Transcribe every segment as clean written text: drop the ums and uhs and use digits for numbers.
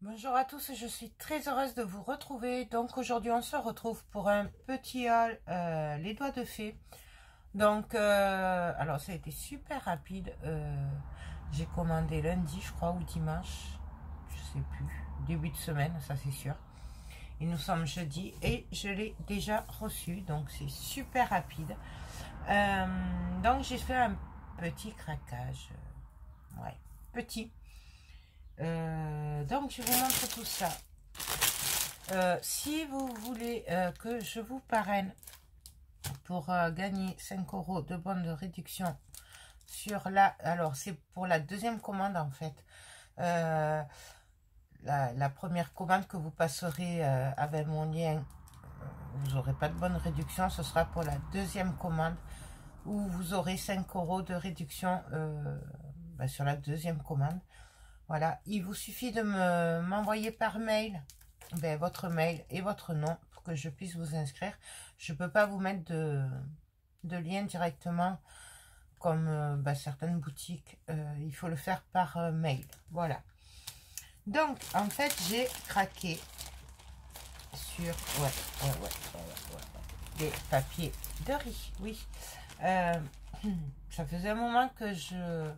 Bonjour à tous, je suis très heureuse de vous retrouver. Donc aujourd'hui on se retrouve pour un petit haul les doigts de fée. Donc alors ça a été super rapide. J'ai commandé lundi je crois ou dimanche, je sais plus, début de semaine ça c'est sûr. Et nous sommes jeudi et je l'ai déjà reçu, donc c'est super rapide. Donc j'ai fait un petit craquage, ouais, petit. Donc je vous montre tout ça. Si vous voulez que je vous parraine pour gagner 5 € de bons de réduction sur la... Alors c'est pour la deuxième commande en fait. La première commande que vous passerez avec mon lien, vous n'aurez pas de bonne réduction. Ce sera pour la deuxième commande où vous aurez 5 € de réduction sur la deuxième commande. Voilà, il vous suffit de m'envoyer par mail votre mail et votre nom pour que je puisse vous inscrire. Je ne peux pas vous mettre de lien directement comme certaines boutiques. Il faut le faire par mail. Voilà. Donc, en fait, j'ai craqué sur des papiers de riz. Oui. Ça faisait un moment que je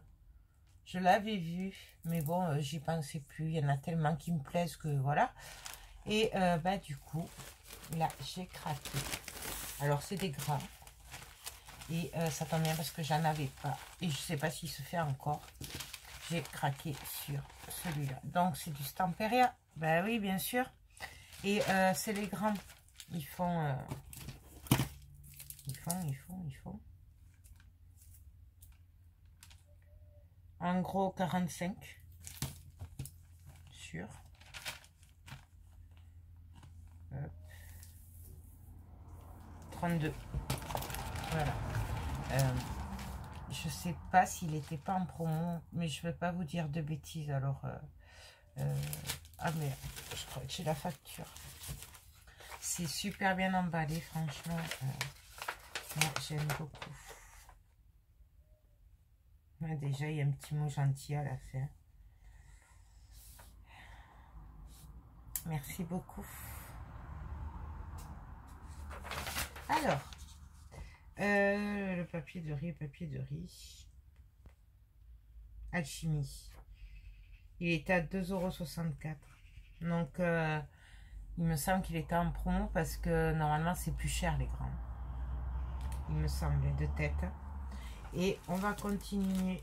l'avais vu, mais bon, j'y pensais plus. Il y en a tellement qui me plaisent que voilà. Et du coup, là, j'ai craqué. Alors, c'est des grands. Et ça tombe bien parce que j'en avais pas. Et je sais pas s'il se fait encore. J'ai craqué sur celui-là. Donc, c'est du Stamperia. Ben oui, bien sûr. Et c'est les grands. Ils font... Ils font... En gros, 45. Sur... 32. Voilà. Je sais pas s'il n'était pas en promo, mais je vais pas vous dire de bêtises. Alors, ah mais je crois que j'ai la facture. C'est super bien emballé, franchement. Moi, j'aime beaucoup. Déjà, il y a un petit mot gentil à la fin. Merci beaucoup. Alors, le papier de riz, Alchimie. Il était à 2,64 €. Donc, il me semble qu'il était en promo parce que normalement, c'est plus cher les grands. Il me semble, de tête. Et on va continuer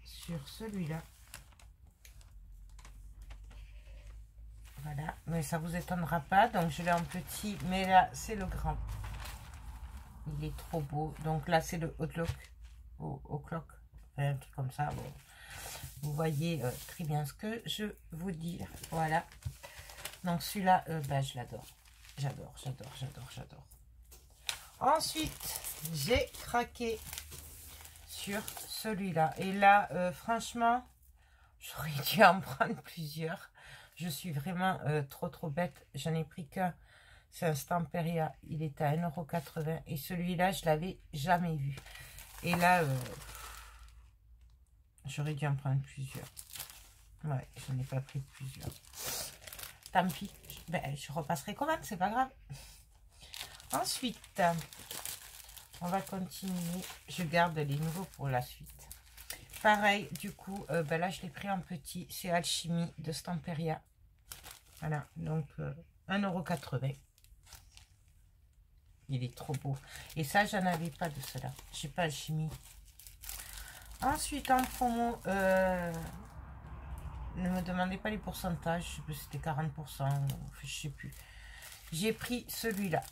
sur celui-là. Voilà, mais ça vous étonnera pas. Donc, je l'ai en petit, mais là, c'est le grand. Il est trop beau. Donc là, c'est le Outlook. O'Clock. Un truc comme ça. Bon. Vous voyez très bien ce que je vous dis. Voilà. Donc celui-là, je l'adore. J'adore. Ensuite, j'ai craqué sur celui-là. Et là, franchement, j'aurais dû en prendre plusieurs. Je suis vraiment trop bête. J'en ai pris qu'un. C'est un Stamperia. Il était à 1,80 €. Et celui-là, je l'avais jamais vu. Et là, j'aurais dû en prendre plusieurs. Ouais, je n'ai pas pris plusieurs. Tant pis. Je repasserai commande, c'est pas grave. Ensuite, on va continuer. Je garde les nouveaux pour la suite. Pareil, du coup, là, je l'ai pris en petit. C'est Alchimie de Stamperia. Voilà, donc 1,80 €. Il est trop beau. Et ça, j'en avais pas de cela. J'ai pas Alchimie. Ensuite, en promo, ne me demandez pas les pourcentages. Je sais plus si c'était 40%. Je sais plus. J'ai pris celui-là.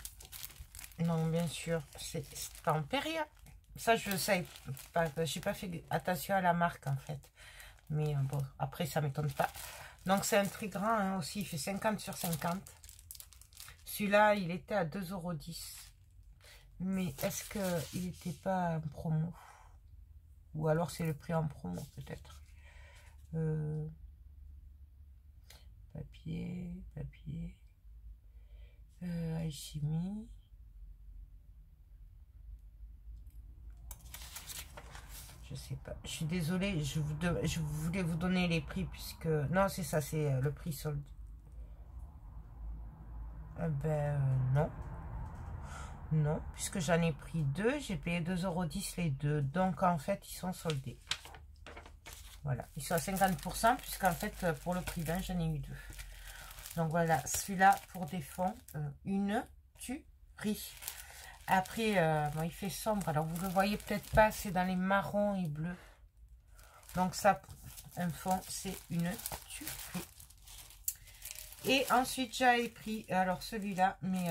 Non, bien sûr, c'est Stamperia. Ça, je sais pas. J'ai pas fait attention à la marque, en fait. Mais bon, après, ça m'étonne pas. Donc, c'est un très grand hein, aussi. Il fait 50 sur 50. Celui-là, il était à 2,10 €. Mais est-ce qu'il n'était pas en promo? Ou alors c'est le prix en promo, peut-être. Papier. sais pas. Je suis désolée, je voulais vous donner les prix puisque... Non, c'est ça, c'est le prix solde. Non. Non, puisque j'en ai pris deux, j'ai payé 2,10 € les deux. Donc, en fait, ils sont soldés. Voilà, ils sont à 50%, puisqu'en fait, pour le prix d'un, j'en ai eu deux. Donc, voilà, celui-là, pour des fonds, une tuerie. Après, bon, il fait sombre, alors vous ne le voyez peut-être pas, c'est dans les marrons et bleus. Donc, ça, un fond, c'est une tuerie. Et ensuite, j'avais pris, alors celui-là, mais...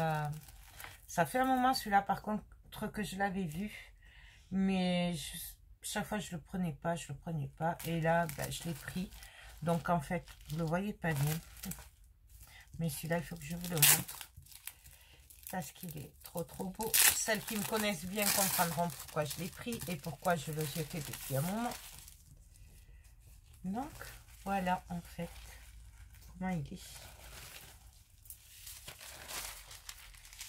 ça fait un moment celui-là par contre que je l'avais vu. Mais chaque fois je le prenais pas, Et là, ben, je l'ai pris. Donc en fait, vous le voyez pas bien. Mais celui-là, il faut que je vous le montre. Parce qu'il est trop beau. Celles qui me connaissent bien comprendront pourquoi je l'ai pris et pourquoi je le jetais depuis un moment. Donc, voilà en fait comment il est.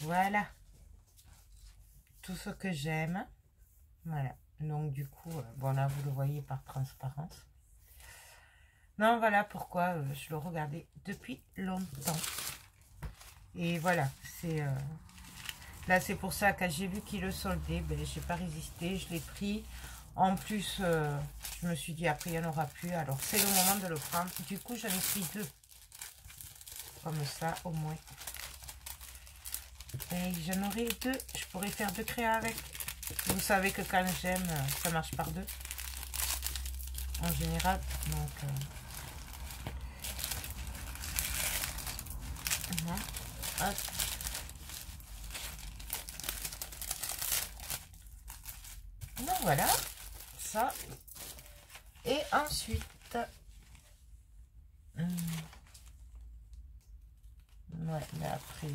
Voilà. Tout ce que j'aime. Voilà. Donc, du coup, bon, là, vous le voyez par transparence. Non, voilà pourquoi je le regardais depuis longtemps. Et voilà, c'est... là, c'est pour ça, quand j'ai vu qu'il le soldait, ben, j'ai pas résisté, je l'ai pris. En plus, je me suis dit, après, il n'y en aura plus. Alors, c'est le moment de le prendre. Du coup, j'en ai pris deux. Comme ça, au moins. Et j'en aurai deux. Je pourrais faire deux créas avec. Vous savez que quand j'aime, ça marche par deux. En général. Donc, hop. Donc voilà. Ça. Et ensuite. Ouais, mais après.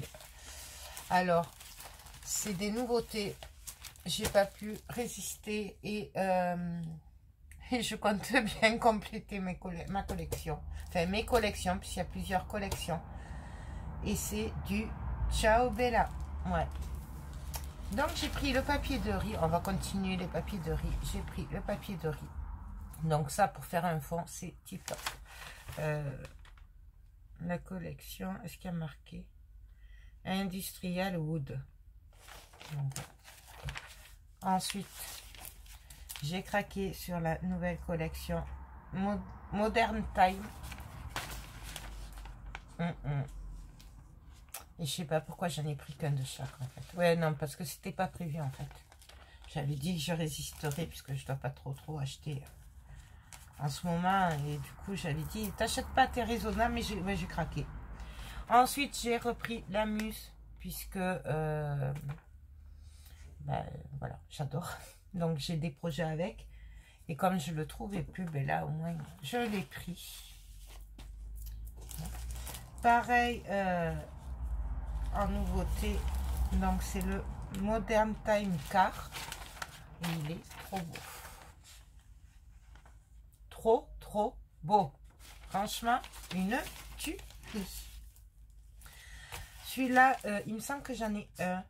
Alors, c'est des nouveautés. J'ai pas pu résister et je compte bien compléter ma collection. Enfin, mes collections, puisqu'il y a plusieurs collections. Et c'est du Ciao Bella. Ouais. Donc, j'ai pris le papier de riz. On va continuer les papiers de riz. J'ai pris le papier de riz. Donc, ça, pour faire un fond, c'est tip top. La collection, est-ce qu'il y a marqué Industrial Wood. Donc, ensuite, j'ai craqué sur la nouvelle collection Modern Time. Et je sais pas pourquoi j'en ai pris qu'un de chaque en fait. Ouais, non, parce que c'était pas prévu en fait. J'avais dit que je résisterais puisque je dois pas trop acheter en ce moment. Et du coup, j'avais dit, t'achètes pas, t'es raisonnable, mais j'ai craqué. Ensuite, j'ai repris la Muse puisque voilà, j'adore. Donc, j'ai des projets avec. Et comme je le trouvais plus, ben là, au moins, je l'ai pris. Pareil, en nouveauté, donc c'est le Modern Time Car. Et il est trop beau. Trop beau. Franchement, une tuerie. Celui-là, il me semble que j'en ai un.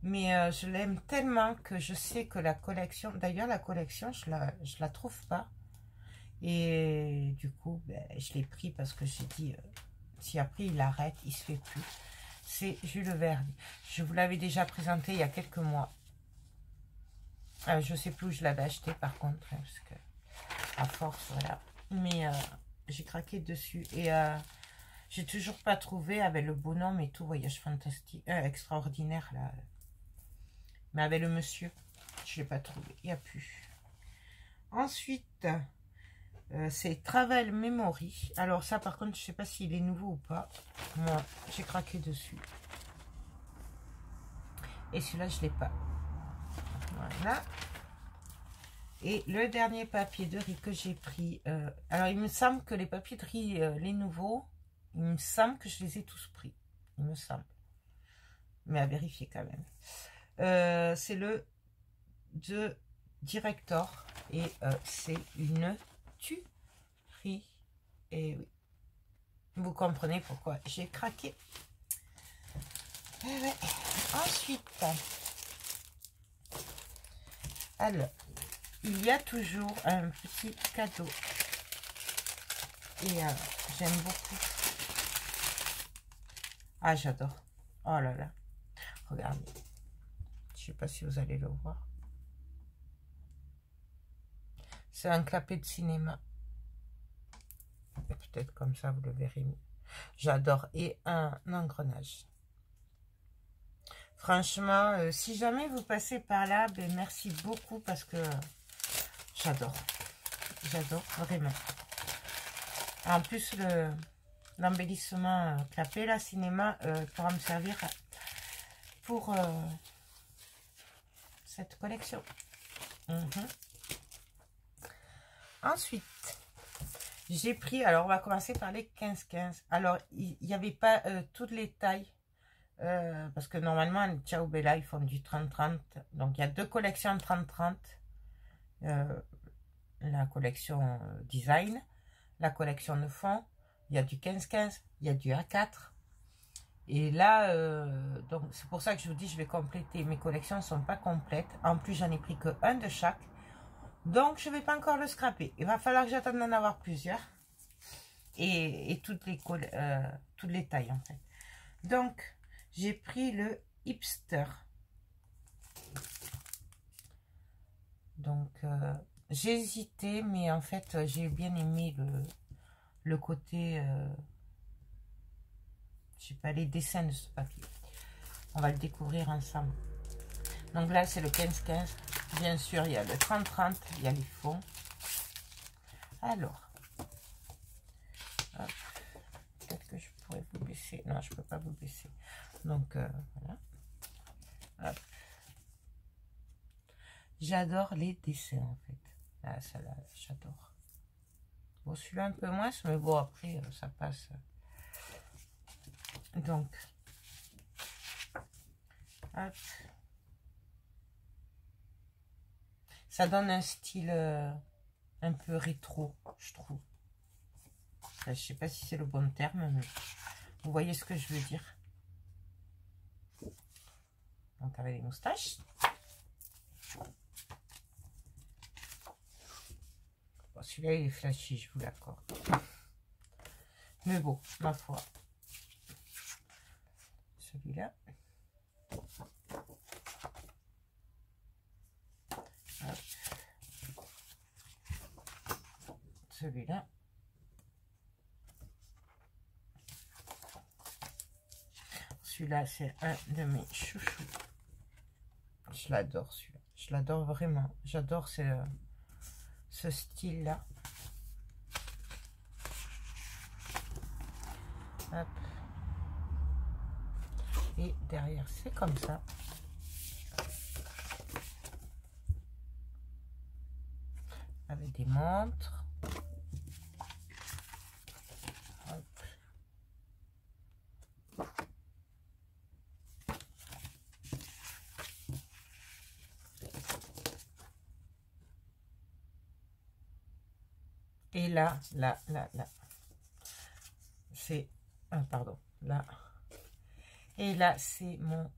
Mais je l'aime tellement que je sais que la collection... D'ailleurs, la collection, je la trouve pas. Et du coup, ben, je l'ai pris parce que j'ai dit... si après, il arrête, il se fait plus. C'est Jules Verne. Je vous l'avais déjà présenté il y a quelques mois. Je sais plus où je l'avais acheté par contre. Hein, parce que, à force, voilà. Mais j'ai craqué dessus. Et j'ai toujours pas trouvé avec le bonhomme et tout. Voyage fantastique. Extraordinaire, là. Mais avec le monsieur, je l'ai pas trouvé. Il n'y a plus. Ensuite, c'est Travel Memory. Alors ça, par contre, je sais pas s'il est nouveau ou pas. Moi, j'ai craqué dessus. Et celui-là, je l'ai pas. Voilà. Et le dernier papier de riz que j'ai pris. Alors, il me semble que les papiers de riz, les nouveaux, il me semble que je les ai tous pris. Il me semble. Mais à vérifier quand même. C'est le de Director. Et c'est une tuerie. Et oui. Vous comprenez pourquoi j'ai craqué. Et ouais. Ensuite. Alors. il y a toujours un petit cadeau. Et j'aime beaucoup. Ah, j'adore. Oh là là. Regardez. Je sais pas si vous allez le voir. C'est un clapet de cinéma. Peut-être comme ça, vous le verrez mieux. J'adore. Et un engrenage. Franchement, si jamais vous passez par là, ben merci beaucoup parce que j'adore. J'adore, vraiment. En plus, l'embellissement clapet, là, cinéma, pourra me servir pour cette collection. Ensuite, j'ai pris, alors on va commencer par les 15-15. Alors, il n'y avait pas toutes les tailles, parce que normalement, les Ciao Bella, ils font du 30-30. Donc, il y a deux collections 30-30. La collection design, la collection de fond, il y a du 15-15, il y a du A4. Et là, donc c'est pour ça que je vous dis, je vais compléter. Mes collections ne sont pas complètes. En plus, j'en ai pris que un de chaque. Donc, je ne vais pas encore le scraper. Il va falloir que j'attende d'en avoir plusieurs. Et toutes les tailles, en fait. Donc, j'ai pris le hipster. Donc, j'ai hésité, mais en fait, j'ai bien aimé le côté... je sais pas, les dessins de ce papier. On va le découvrir ensemble. Donc là, c'est le 15-15. Bien sûr, il y a le 30-30. Il y a les fonds. Alors. Peut-être que je pourrais vous baisser. Non, je ne peux pas vous baisser. Donc, voilà. J'adore les dessins, en fait. Ah, ça là, j'adore. Bon, celui-là un peu moins, mais bon, après, ça passe. Donc, hop. Ça donne un style un peu rétro, je trouve. Enfin, je sais pas si c'est le bon terme, mais vous voyez ce que je veux dire. Donc, avec les moustaches. Bon, celui-là, il est flashy, je vous l'accorde. Mais bon, ma foi. Celui-là. Celui-là. Celui-là, c'est un de mes chouchous. Je l'adore, celui-là. Je l'adore vraiment. J'adore ce style-là. Hop. Et derrière, c'est comme ça. Avec des montres. Hop. Et là, c'est... pardon, là. Et là, c'est mon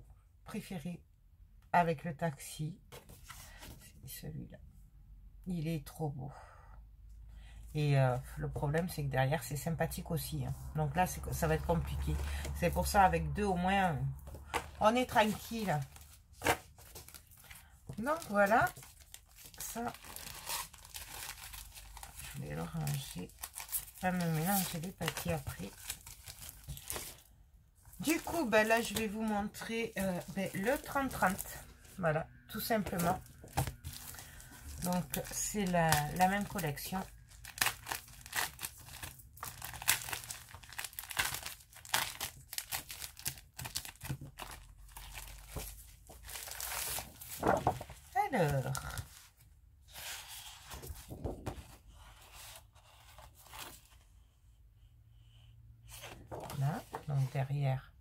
préféré avec le taxi. C'est celui-là. Il est trop beau. Et le problème, c'est que derrière, c'est sympathique aussi. Hein. Donc là, ça va être compliqué. C'est pour ça, avec deux au moins, on est tranquille. Donc voilà. Ça, je vais le ranger. Pas me mélanger les papiers après. Du coup, ben là, je vais vous montrer le 30-30. Voilà, tout simplement. Donc, c'est la même collection. Alors, là, donc derrière,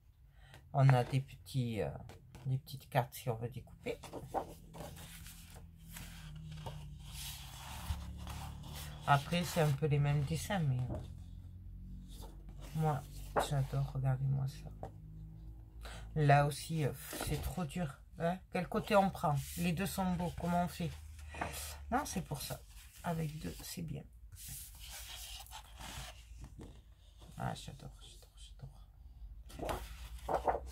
on a des petites cartes si on veut découper. Après, c'est un peu les mêmes dessins, mais moi, j'adore. Regardez-moi ça. Là aussi, c'est trop dur. Hein? Quel côté on prend? Les deux sont beaux. Comment on fait? Non, c'est pour ça. Avec deux, c'est bien. Ah, j'adore, j'adore, j'adore.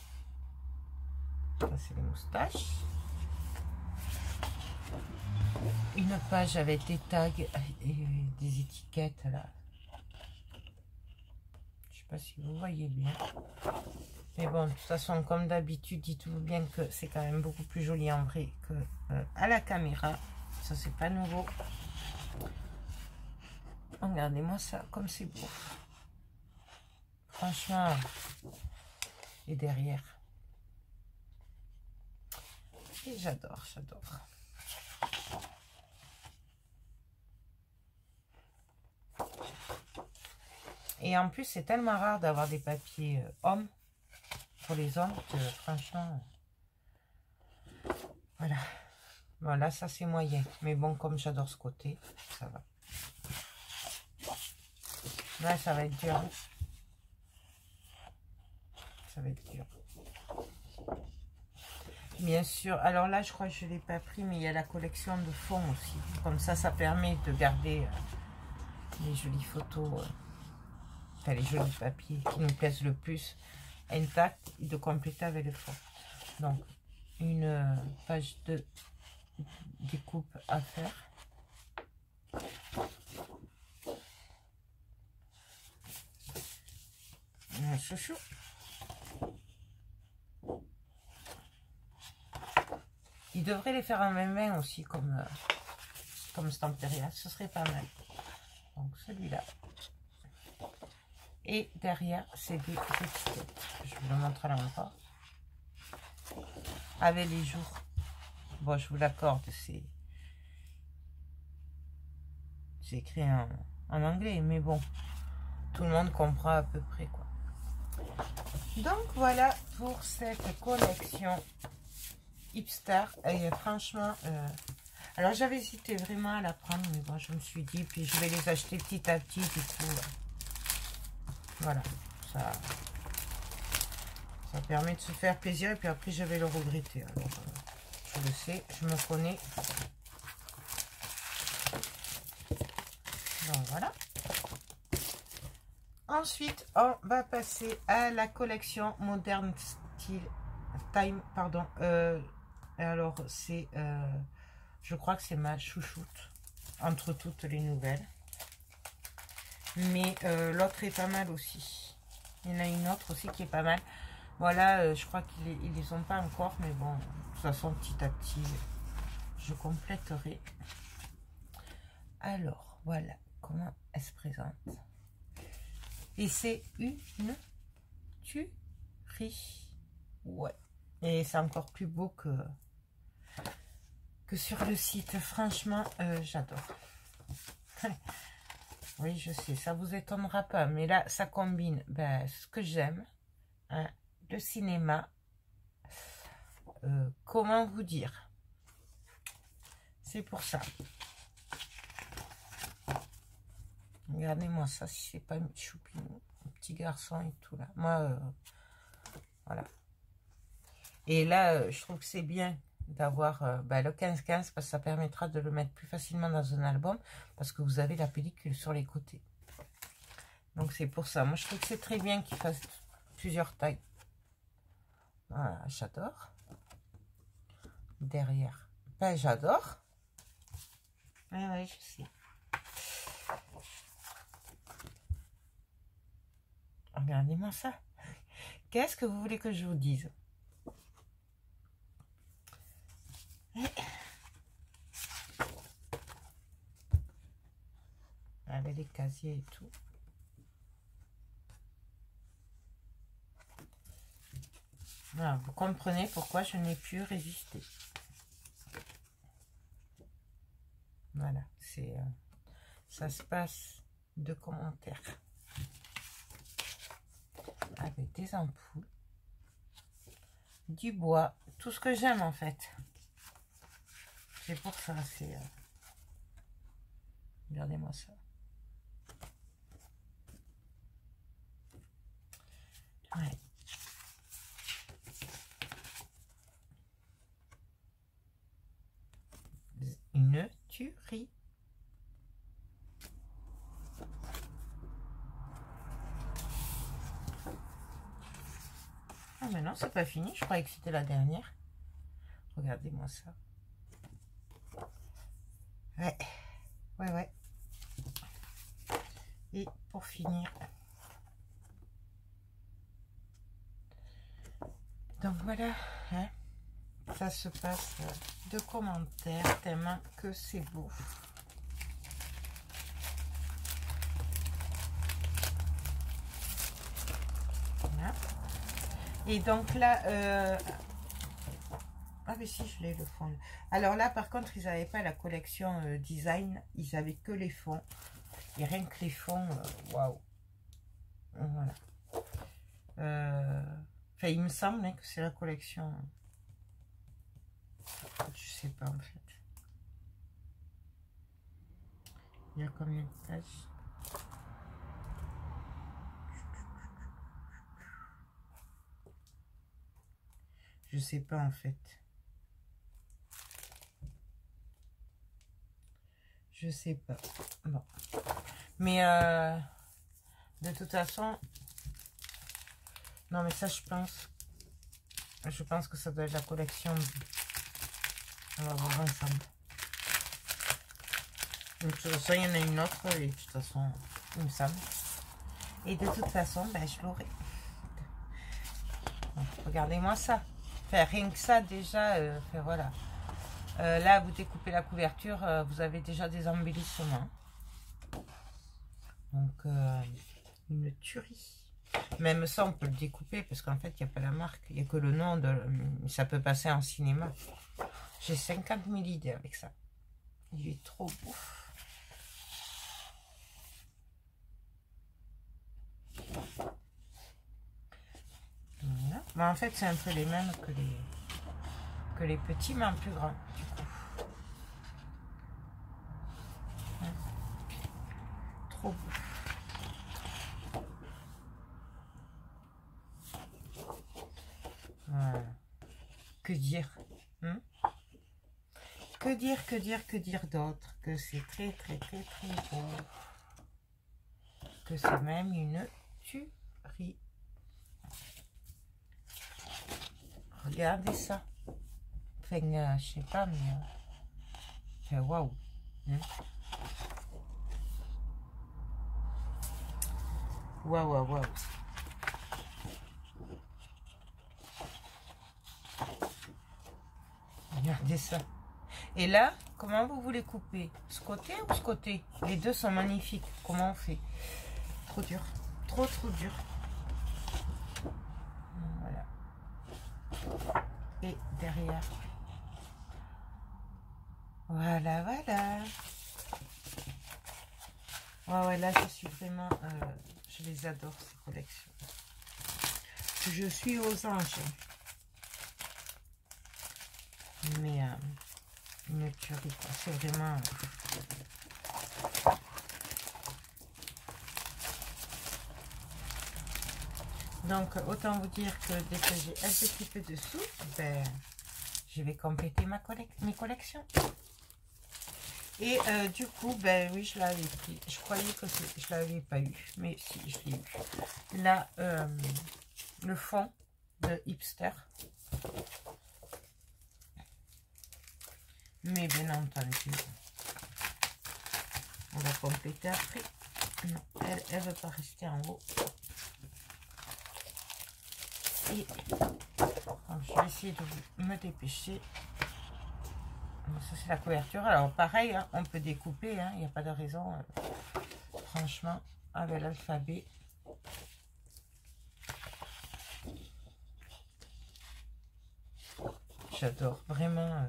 Ça, c'est les moustaches. Une page avec des tags et des étiquettes, là. Je sais pas si vous voyez bien. Mais bon, de toute façon, comme d'habitude, dites-vous bien que c'est quand même beaucoup plus joli en vrai que à la caméra. Ça, c'est pas nouveau. Regardez-moi ça, comme c'est beau. Franchement, et derrière. Et j'adore, j'adore. Et en plus, c'est tellement rare d'avoir des papiers hommes pour les hommes que franchement, voilà. Voilà, ça c'est moyen. Mais bon, comme j'adore ce côté, ça va. Là, ça va être dur. Hein. Ça va être dur. Bien sûr. Alors là, je crois que je ne l'ai pas pris, mais il y a la collection de fonds aussi. Comme ça permet de garder les jolies photos, enfin les jolis papiers qui nous plaisent le plus intacts et de compléter avec le fond. Donc, une page de découpe à faire. Un chouchou. Il devrait les faire en main aussi, comme Stamperia. Ce serait pas mal. Donc, celui-là. Et derrière, c'est des étiquettes. Je vous le montre à l'envers. Avec les jours. Bon, je vous l'accorde, c'est écrit en anglais, mais bon, tout le monde comprend à peu près, quoi. Donc, voilà pour cette collection hipster. Et franchement, alors j'avais hésité vraiment à la prendre, mais bon, je me suis dit, puis je vais les acheter petit à petit, du coup, voilà, ça permet de se faire plaisir, et puis après, je vais le regretter. Alors, je le sais, je me connais. Donc, voilà. Ensuite, on va passer à la collection Modern Style Time, pardon. Alors, c'est, je crois que c'est ma chouchoute entre toutes les nouvelles. Mais l'autre est pas mal aussi. Il y en a une autre aussi qui est pas mal. Voilà, je crois qu'ils les ont pas encore, mais bon, de toute façon, petit à petit, je compléterai. Alors, voilà comment elle se présente. Et c'est une tuerie. Ouais. Et c'est encore plus beau que sur le site. Franchement, j'adore. Oui, je sais, ça vous étonnera pas. Mais là, ça combine ce que j'aime. Hein, le cinéma. Comment vous dire? C'est pour ça. Regardez-moi ça, si c'est pas une choupinou, un petit garçon et tout là. Moi, voilà. Et là, je trouve que c'est bien d'avoir le 15-15 parce que ça permettra de le mettre plus facilement dans un album parce que vous avez la pellicule sur les côtés. Donc c'est pour ça. Moi, je trouve que c'est très bien qu'il fasse plusieurs tailles. Voilà, j'adore. Derrière, j'adore. Oui, je sais. Regardez-moi ça. Qu'est-ce que vous voulez que je vous dise? Avec les casiers et tout. Voilà, vous comprenez pourquoi je n'ai pu résister. Voilà, c'est ça se passe de commentaires. Avec des ampoules, du bois, tout ce que j'aime en fait. C'est pour ça, c'est... Regardez-moi ça. Ouais. Une tuerie. Ah mais non, c'est pas fini. Je croyais que c'était la dernière. Regardez-moi ça. Ouais. Ouais, ouais. Et pour finir. Donc voilà. Hein, ça se passe de commentaires tellement que c'est beau. Voilà. Et donc là, ah mais si, je l'ai le fond. Alors là, par contre, ils n'avaient pas la collection design. Ils avaient que les fonds. Et rien que les fonds, waouh. Voilà. Enfin, il me semble hein, que c'est la collection. Je sais pas en fait. Il y a combien de pages? Je sais pas en fait. Je sais pas. Bon. Mais de toute façon, non mais ça je pense que ça doit être la collection. On va voir ensemble. De toute façon, il y en a une autre et de toute façon, il me semble. Et de toute façon, ben, je l'aurai. Regardez-moi ça. Enfin, rien que ça déjà, enfin, voilà. Là, vous découpez la couverture, vous avez déjà des embellissements. Donc, une tuerie. Même ça, on peut le découper parce qu'en fait, il n'y a pas la marque. Il n'y a que le nom. Ça peut passer en cinéma. J'ai 50 000 idées avec ça. Il est trop beau. Voilà. Mais en fait, c'est un peu les mêmes que les petits, mais en plus grand. Du coup. Ouais. Trop beau. Voilà. Que dire hein? Que dire d'autre? Que c'est très beau. Que c'est même une tuerie. Regardez ça. Enfin, je sais pas, mais waouh. Hein? Waouh. Regardez ça. Et là, comment vous voulez couper? Ce côté ou ce côté? Les deux sont magnifiques. Comment on fait? Trop dur. Trop dur. Voilà. Et derrière. Voilà. Ouais, là, je suis vraiment... je les adore, ces collections. Je suis aux anges. Mais une tuerie, quoi. C'est vraiment... Donc, autant vous dire que dès que j'ai un petit peu de sous, ben, je vais compléter mes collections. Et du coup, ben oui, je l'avais pris. Je croyais que je l'avais pas eu, mais si, je l'ai eu. Là, le fond de Hipster. Mais bien entendu, on va compléter après. Non, elle veut pas rester en haut. Et donc, je vais essayer de me dépêcher. Ça, c'est la couverture. Alors, pareil, hein, on peut découper. Il n'y a pas de raison. Franchement, avec l'alphabet. J'adore. Vraiment.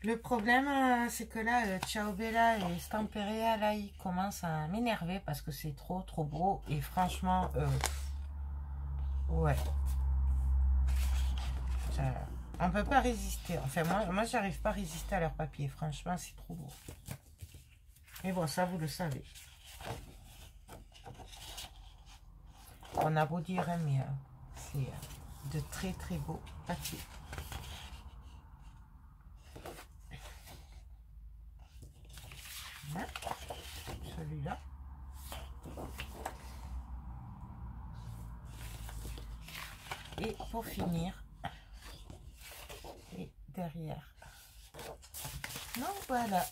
Le problème, c'est que là, Ciao Bella et Stamperia, là, ils commencent à m'énerver parce que c'est trop beau. Et franchement, ouais. On ne peut pas résister. Enfin, moi j'arrive pas à résister à leur papier. Franchement, c'est trop beau. Mais bon, ça, vous le savez. On a beau dire, hein, mais c'est de très beaux papiers. Et pour finir, et derrière. Donc voilà.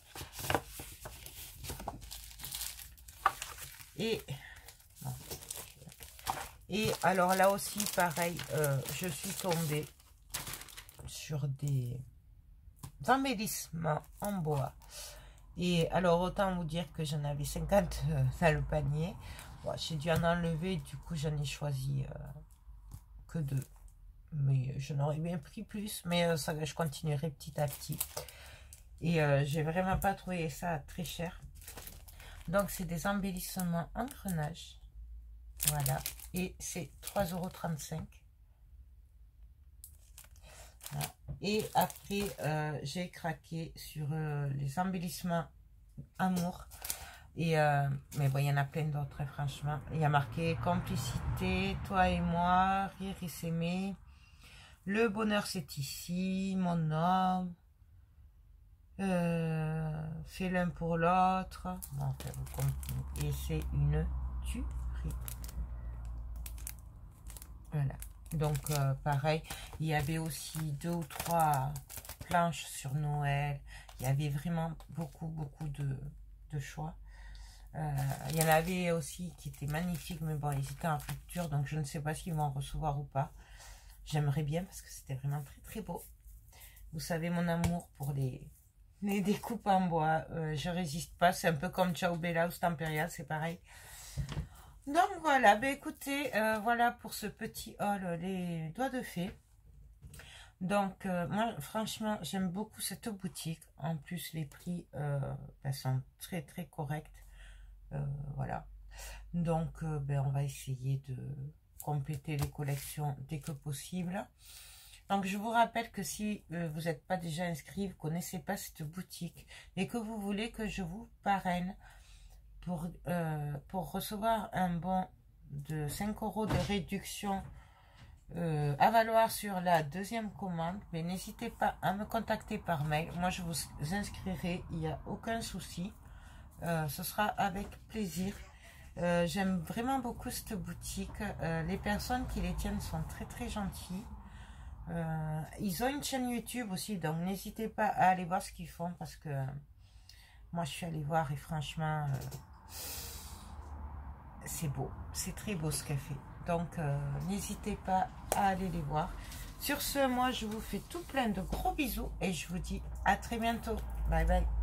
Et bon. Et alors là aussi pareil, je suis tombée sur des embellissements en bois. Et alors autant vous dire que j'en avais 50 dans le panier. Bon, j'ai dû en enlever, du coup j'en ai choisi que 2. Mais je n'aurais bien pris plus, mais ça, je continuerai petit à petit. Et j'ai vraiment pas trouvé ça très cher. Donc c'est des embellissements en grenage. Voilà. Et c'est 3,35 €. Voilà. Et après, j'ai craqué sur les embellissements amour. Et mais bon, il y en a plein d'autres, franchement. Il y a marqué complicité, toi et moi, rire et s'aimer. Le bonheur c'est ici, mon homme. Fait l'un pour l'autre. Bon, et c'est une tuerie. Voilà. Donc pareil, il y avait aussi 2 ou 3 planches sur Noël. Il y avait vraiment beaucoup de choix. Il y en avait aussi qui étaient magnifiques, mais bon, ils étaient en rupture, donc je ne sais pas s'ils vont en recevoir ou pas. J'aimerais bien parce que c'était vraiment très beau. Vous savez mon amour pour les découpes en bois. Je résiste pas, c'est un peu comme Ciao Bella ou Stamperia, c'est pareil. Donc voilà, ben écoutez, voilà pour ce petit haul, les doigts de fée. Donc moi franchement j'aime beaucoup cette boutique. En plus les prix sont très corrects. Voilà. Donc ben, on va essayer de compléter les collections dès que possible. Donc je vous rappelle que si vous n'êtes pas déjà inscrit, vous ne connaissez pas cette boutique et que vous voulez que je vous parraine pour recevoir un bon de 5 € de réduction à valoir sur la deuxième commande, mais n'hésitez pas à me contacter par mail. Moi je vous inscrirai, il n'y a aucun souci. Ce sera avec plaisir. J'aime vraiment beaucoup cette boutique. Les personnes qui les tiennent sont très gentilles. Ils ont une chaîne YouTube aussi, donc n'hésitez pas à aller voir ce qu'ils font parce que moi je suis allée voir et franchement c'est beau, c'est très beau ce qu'elle fait. Donc n'hésitez pas à aller les voir. Sur ce, moi je vous fais tout plein de gros bisous et je vous dis à très bientôt. Bye bye.